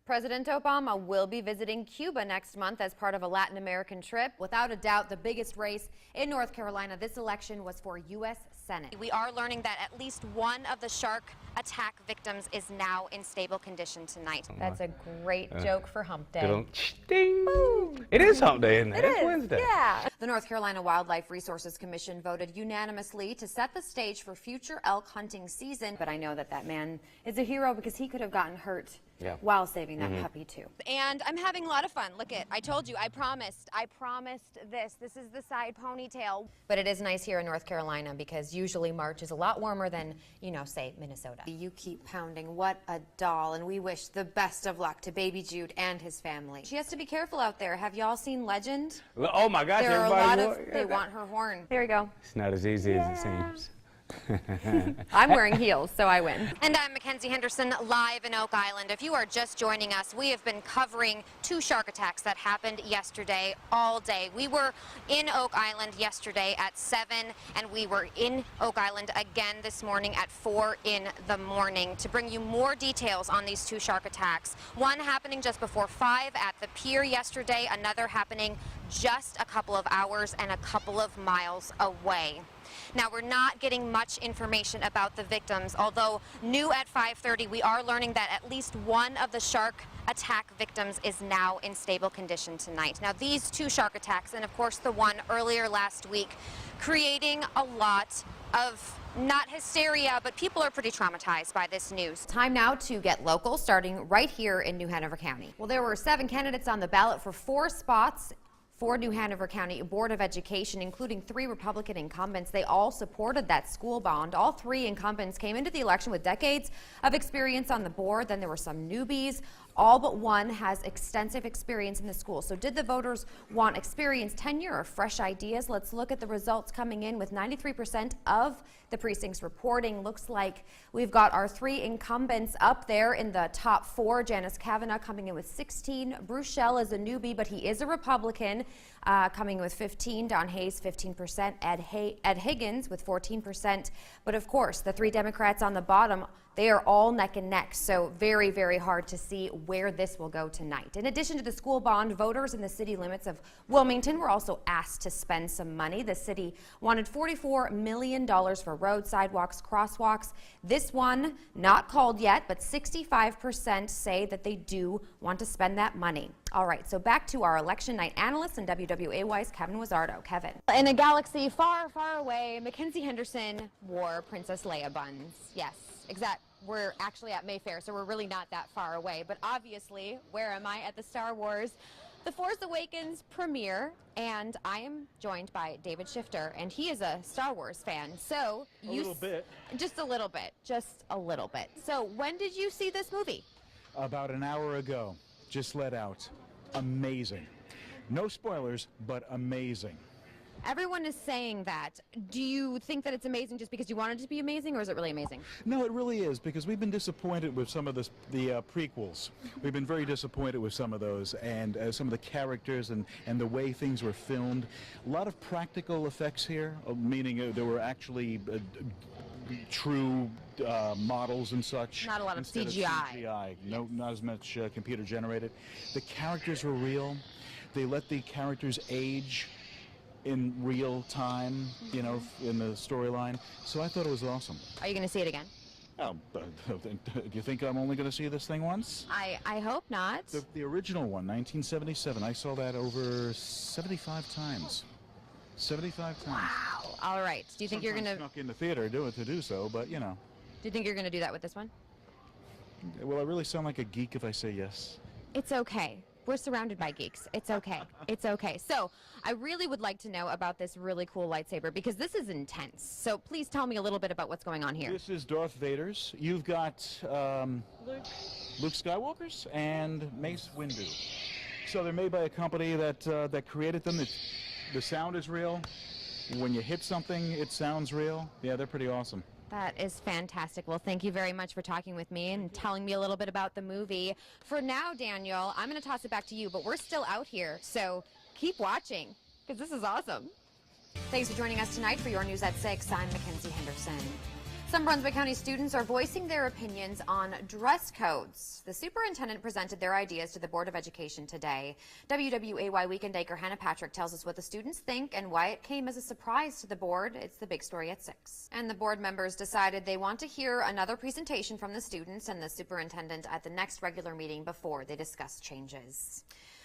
President Obama will be visiting Cuba next month as part of a Latin American trip. Without a doubt, the biggest race in North Carolina this election was for U.S. Senate. We are learning that at least one of the shark attack victims is now in stable condition tonight. That's a great joke for Hump Day. Ding. It is Hump Day, isn't it? It is, Wednesday. yeah. The North Carolina Wildlife Resources Commission voted unanimously to set the stage for future elk hunting season. But I know that that man is a hero because he could have gotten hurt while saving that puppy too. And I'm having a lot of fun. Look it, I told you, I promised this. This is the side ponytail. But it is nice here in North Carolina because usually March is a lot warmer than, you know, say Minnesota. You keep pounding. What a doll. And we wish the best of luck to baby Jude and his family. She has to be careful out there. Have y'all seen Legend? Oh my gosh, There are a lot everybody of, they want her horn. There you go. It's not as easy as it seems. I'm wearing heels, so I win. And I'm Makenzi Henderson, live in Oak Island. If you are just joining us, we have been covering two shark attacks that happened yesterday all day. We were in Oak Island yesterday at 7, and we were in Oak Island again this morning at 4 in the morning to bring you more details on these two shark attacks. One happening just before 5 at the pier yesterday, another happening just a couple of hours and a couple of miles away. Now, we're not getting much information about the victims, although new at 5:30, we are learning that at least one of the shark attack victims is now in stable condition tonight. Now, these two shark attacks, and of course the one earlier last week, creating a lot of not hysteria, but people are pretty traumatized by this news. Time now to get local, starting right here in New Hanover County. Well, there were 7 candidates on the ballot for 4 spots for New Hanover County Board of Education, including 3 Republican incumbents. They all supported that school bond. All 3 incumbents came into the election with decades of experience on the board. Then there were some newbies. All but one has extensive experience in the school. So did the voters want experience, tenure, or fresh ideas? Let's look at the results coming in with 93% of the precincts reporting. Looks like we've got our 3 incumbents up there in the top 4. Janice Kavanaugh coming in with 16. Bruce Schell is a newbie, but he is a Republican, coming with 15. Don Hayes, 15%. Ed Higgins with 14%. But of course, the 3 Democrats on the bottom, they are all neck and neck, so very, very hard to see where this will go tonight. In addition to the school bond, voters in the city limits of Wilmington were also asked to spend some money. The city wanted $44 million for roads, sidewalks, crosswalks. This one, not called yet, but 65% say that they do want to spend that money. All right, so back to our election night analyst and WWAY's Kevin Wizzardo. Kevin. In a galaxy far, far away, Makenzi Henderson wore Princess Leia buns. Yes, exact. We're actually at Mayfair, so we're really not that far away. But obviously, where am I? At the Star Wars The Force Awakens premiere, and I am joined by David Shifter, and he is a Star Wars fan. So a little bit. Just a little bit. Just a little bit. So when did you see this movie? About an hour ago. Just let out. Amazing. No spoilers, but amazing. Everyone is saying that. Do you think that it's amazing just because you want it to be amazing, or is it really amazing? No, it really is, because we've been disappointed with some of the prequels. We've been very disappointed with some of those, and some of the characters and the way things were filmed. A lot of practical effects here, meaning there were actually true models and such. Not a lot of CGI. No, not as much computer generated. The characters were real. They let the characters age in real time, you know, in the storyline. So I thought it was awesome. Are you going to see it again? Oh, do you think I'm only going to see this thing once? I hope not. The original one, 1977, I saw that over 75 times. 75 times. Wow. All right. Do you think you're going to snuck in the theater to do so, but you know. Do you think you're going to do that with this one? Will I really sound like a geek if I say yes? It's okay. We're surrounded by geeks. It's okay. It's okay. So I really would like to know about this really cool lightsaber, because this is intense. So please tell me a little bit about what's going on here. This is Darth Vader's. You've got Luke Skywalker's and Mace Windu. So they're made by a company that created them. The sound is real. When you hit something, it sounds real. Yeah, they're pretty awesome. That is fantastic. Well, thank you very much for talking with me and telling me a little bit about the movie. For now, Daniel, I'm going to toss it back to you, but we're still out here, so keep watching, because this is awesome. Thanks for joining us tonight for your news at 6. I'm Makenzi Henderson. Some Brunswick County students are voicing their opinions on dress codes. The superintendent presented their ideas to the Board of Education today. WWAY weekend anchor Hannah Patrick tells us what the students think and why it came as a surprise to the board. It's the big story at 6. And the board members decided they want to hear another presentation from the students and the superintendent at the next regular meeting before they discuss changes.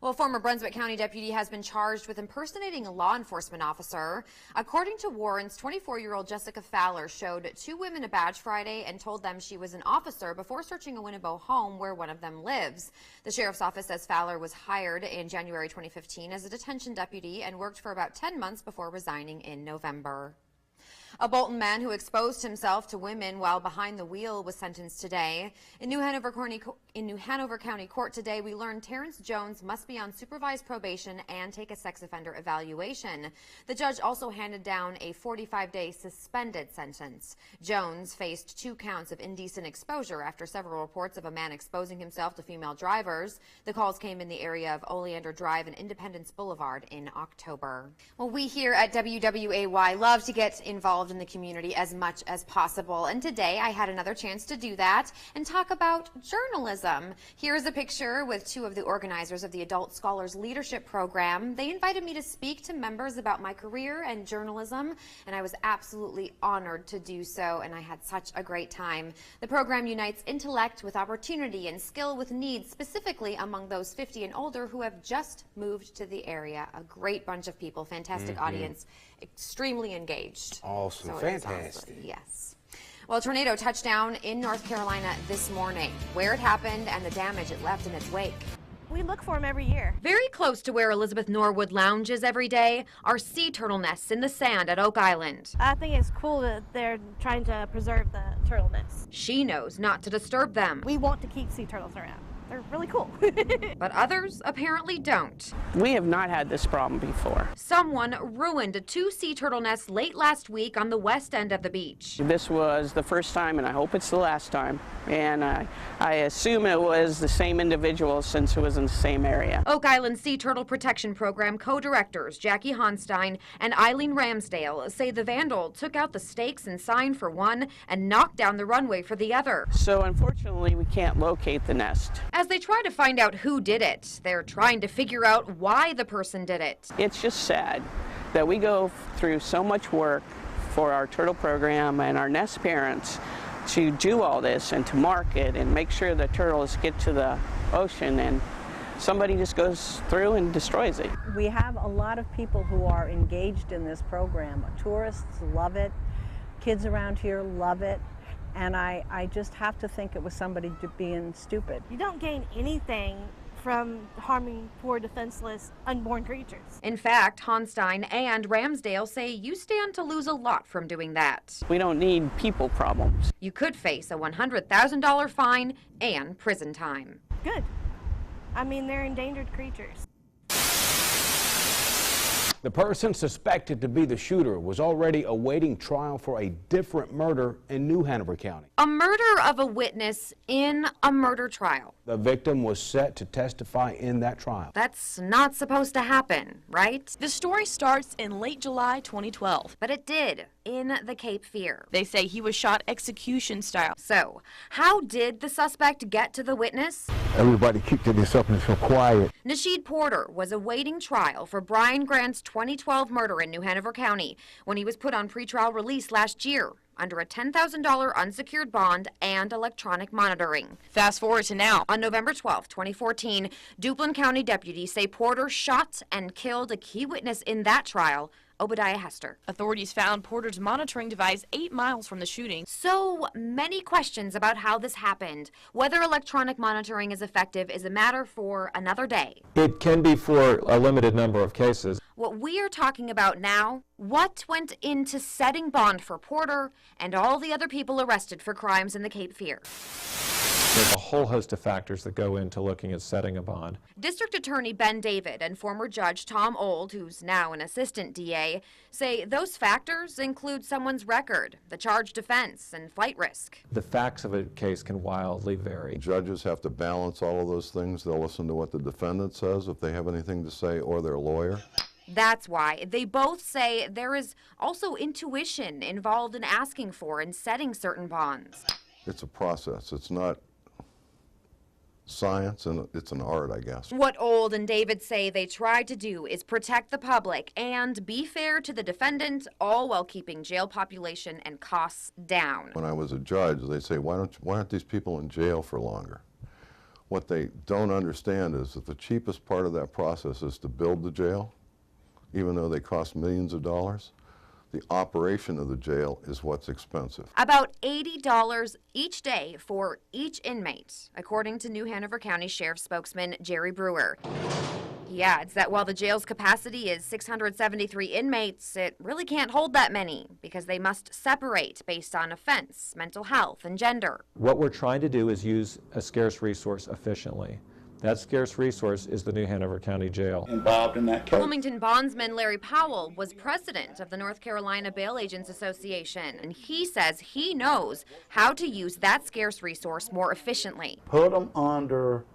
Well, a former Brunswick County deputy has been charged with impersonating a law enforcement officer. According to warrants, 24-year-old Jessica Fowler showed 2 women a badge Friday and told them she was an officer before searching a Winnebago home where one of them lives. The sheriff's office says Fowler was hired in January 2015 as a detention deputy and worked for about 10 months before resigning in November. A Bolton man who exposed himself to women while behind the wheel was sentenced today. In New Hanover County Court today, we learned Terrence Jones must be on supervised probation and take a sex offender evaluation. The judge also handed down a 45-day suspended sentence. Jones faced 2 counts of indecent exposure after several reports of a man exposing himself to female drivers. The calls came in the area of Oleander Drive and Independence Boulevard in October. Well, we here at WWAY love to get involved in the community as much as possible, and today I had another chance to do that and talk about journalism. Here's a picture with 2 of the organizers of the Adult Scholars Leadership Program. They invited me to speak to members about my career and journalism, and I was absolutely honored to do so, and I had such a great time. The program unites intellect with opportunity and skill with needs, specifically among those 50 and older who have just moved to the area. A great bunch of people, fantastic audience, extremely engaged. Awesome. So Fantastic. Yes. Well, a tornado touched down in North Carolina this morning. Where it happened and the damage it left in its wake. We look for them every year. Very close to where Elizabeth Norwood lounges every day are sea turtle nests in the sand at Oak Island. I think it's cool that they're trying to preserve the turtle nests. She knows not to disturb them. We want to keep sea turtles around. They're really cool. But others apparently don't. We have not had this problem before. Someone ruined 2 sea turtle nests late last week on the west end of the beach. This was the first time, and I hope it's the last time. And I assume it was the same individual since it was in the same area. Oak Island Sea Turtle Protection Program co-directors Jackie Honstein and Eileen Ramsdale say the vandal took out the stakes and sign for one and knocked down the runway for the other. So unfortunately, we can't locate the nest. As they try to find out who did it, they're trying to figure out why the person did it. It's just sad that we go through so much work for our turtle program and our nest parents to do all this and to market and make sure the turtles get to the ocean, and somebody just goes through and destroys it. We have a lot of people who are engaged in this program. Tourists love it. Kids around here love it. And I just have to think it was somebody being stupid. You don't gain anything from harming poor, defenseless, unborn creatures. In fact, Honstein and Ramsdale say you stand to lose a lot from doing that. We don't need people problems. You could face a $100,000 fine and prison time. Good. I mean, they're endangered creatures. The person suspected to be the shooter was already awaiting trial for a different murder in New Hanover County. A murder of a witness in a murder trial. The victim was set to testify in that trial. That's not supposed to happen, right? The story starts in late July 2012. But it did, in the Cape Fear. They say he was shot execution style. So, how did the suspect get to the witness? Everybody keep to themselves and so quiet. Nasheed Porter was awaiting trial for Brian Grant's 2012 murder in New Hanover County when he was put on pretrial release last year under a $10,000 unsecured bond and electronic monitoring. Fast forward to now. On November 12, 2014, Duplin County deputies say Porter shot and killed a key witness in that trial, Obadiah Hester. Authorities found Porter's monitoring device 8 miles from the shooting. So many questions about how this happened. Whether electronic monitoring is effective is a matter for another day. It can be for a limited number of cases. What we are talking about now, what went into setting bond for Porter and all the other people arrested for crimes in the Cape Fear. There's a whole host of factors that go into looking at setting a bond. District Attorney Ben David and former Judge Tom Old, who's now an assistant DA, say those factors include someone's record, the charged offense, and flight risk. The facts of a case can wildly vary. Judges have to balance all of those things. They'll listen to what the defendant says if they have anything to say, or their lawyer. That's why they both say there is also intuition involved in asking for and setting certain bonds. It's a process. It's not science, and it's an art, I guess. What Old and David say they try to do is protect the public and be fair to the defendant, all while keeping jail population and costs down. When I was a judge, they say, why aren't these people in jail for longer? What they don't understand is that the cheapest part of that process is to build the jail, even though they cost millions of dollars. The operation of the jail is what's expensive. About $80 each day for each inmate, according to New Hanover County Sheriff's spokesman Jerry Brewer. He adds that while the jail's capacity is 673 inmates, it really can't hold that many because they must separate based on offense, mental health, and gender. What we're trying to do is use a scarce resource efficiently. That scarce resource is the New Hanover County Jail. Involved in that case. Wilmington bondsman Larry Powell was president of the North Carolina Bail Agents Association, and he says he knows how to use that scarce resource more efficiently. Put them under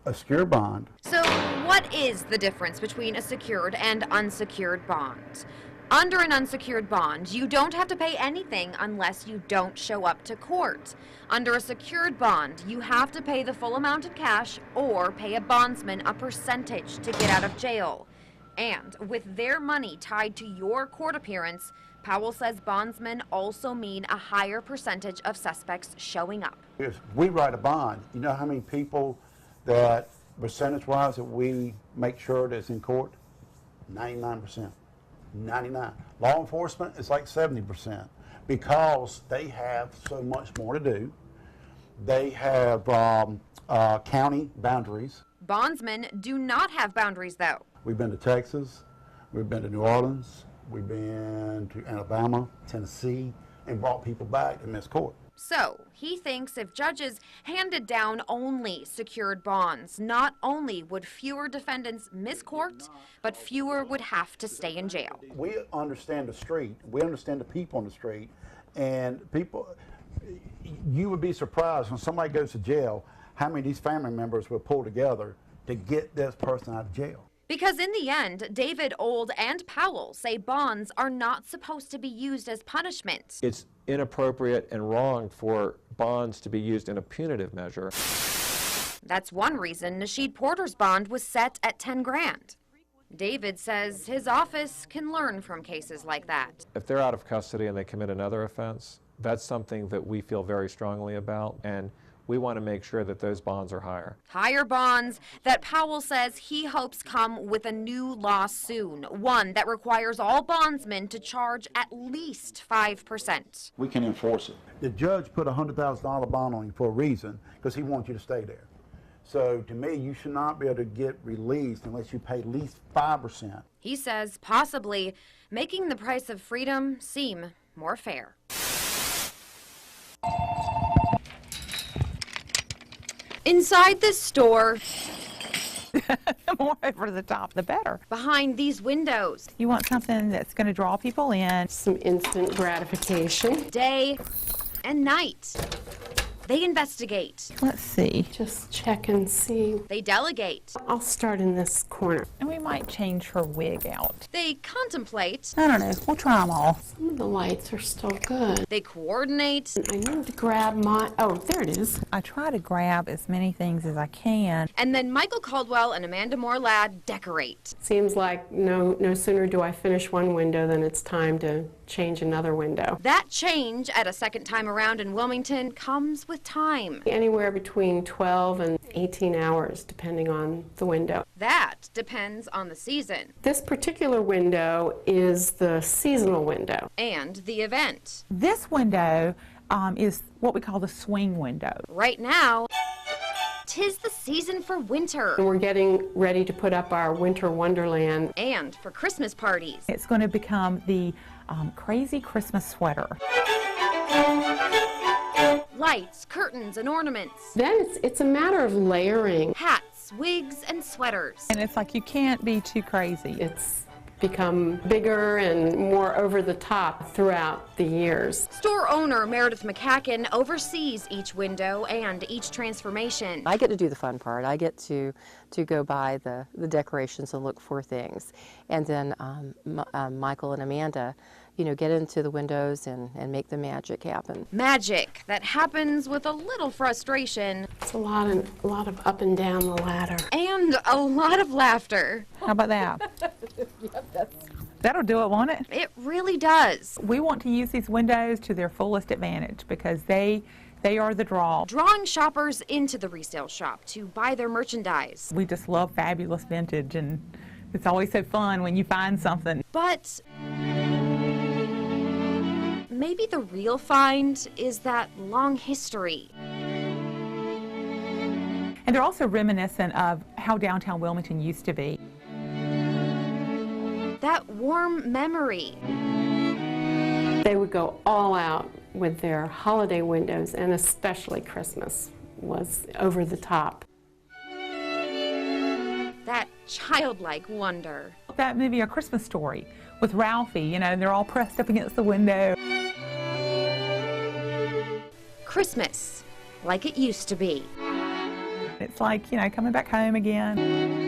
a secured bond. So what is the difference between a secured and unsecured bond? Under an unsecured bond, you don't have to pay anything unless you don't show up to court. Under a secured bond, you have to pay the full amount in cash or pay a bondsman a percentage to get out of jail. And with their money tied to your court appearance, Powell says bondsmen also mean a higher percentage of suspects showing up. If we write a bond, you know how many people that percentage-wise that we make sure that's in court? 99%. 99. Law enforcement is like 70% because they have so much more to do. They have county boundaries. Bondsmen do not have boundaries, though. We've been to Texas, we've been to New Orleans, we've been to Alabama, Tennessee, and brought people back to miss court. So he thinks if judges handed down only secured bonds, not only would fewer defendants miss court, but fewer would have to stay in jail. We understand the street, we understand the people on the street, and people, you would be surprised when somebody goes to jail, how many of these family members will pull together to get this person out of jail. Because in the end, David, Old, and Powell say bonds are not supposed to be used as punishment. It's inappropriate and wrong for bonds to be used in a punitive measure. That's one reason Nasheed Porter's bond was set at 10 grand. David says his office can learn from cases like that. If they're out of custody and they commit another offense, that's something that we feel very strongly about, and we want to make sure that those bonds are higher. Higher bonds that Powell says he hopes come with a new law soon, one that requires all bondsmen to charge at least 5%. We can enforce it. The judge put a $100,000 bond on you for a reason, because he wants you to stay there. So to me, you should not be able to get released unless you pay at least 5%. He says possibly making the price of freedom seem more fair. Inside this store, The more over the top, the better. behind these windows, You want something that's going to draw people in. Some instant gratification. day and night. They investigate. Let's see. Just check and see. They delegate. I'll start in this corner. And we might change her wig out. They contemplate. I don't know. We'll try them all. Some of the lights are still good. They coordinate. I need to grab my, oh, there it is. I try to grab as many things as I can. And then Michael Caldwell and Amanda Moore-Ladd decorate. Seems like no sooner do I finish one window than it's time to change another window. That change at a second time around in Wilmington comes with time. Anywhere between 12 and 18 hours, depending on the window. That depends on the season This particular window is the seasonal window. and the event. This window is what we call the swing window. Right now, 'tis the season for winter And we're getting ready to put up our winter wonderland. and for Christmas parties. It's going to become the crazy Christmas sweater. Lights, curtains, and ornaments. Then it's a matter of layering. Hats, wigs, and sweaters. And it's like you can't be too crazy. It's become bigger and more over the top throughout the years. Store owner Meredith McCacken oversees each window and each transformation. I get to do the fun part. I get to go by the decorations and look for things. And then Michael and Amanda, get into the windows and make the magic happen. Magic that happens with a little frustration. It's a lot of up and down the ladder. And a lot of laughter. How about that? That'll do it, won't it? It really does. We want to use these windows to their fullest advantage because they are the draw. Drawing shoppers into the resale shop to buy their merchandise. We just love fabulous vintage, and it's always so fun when you find something. But maybe the real find is that long history. And they're also reminiscent of how downtown Wilmington used to be. That warm memory. They would go all out with their holiday windows, and especially Christmas was over the top. That childlike wonder. That movie, A Christmas Story, with Ralphie, and they're all pressed up against the window. Christmas, like it used to be. It's like, coming back home again.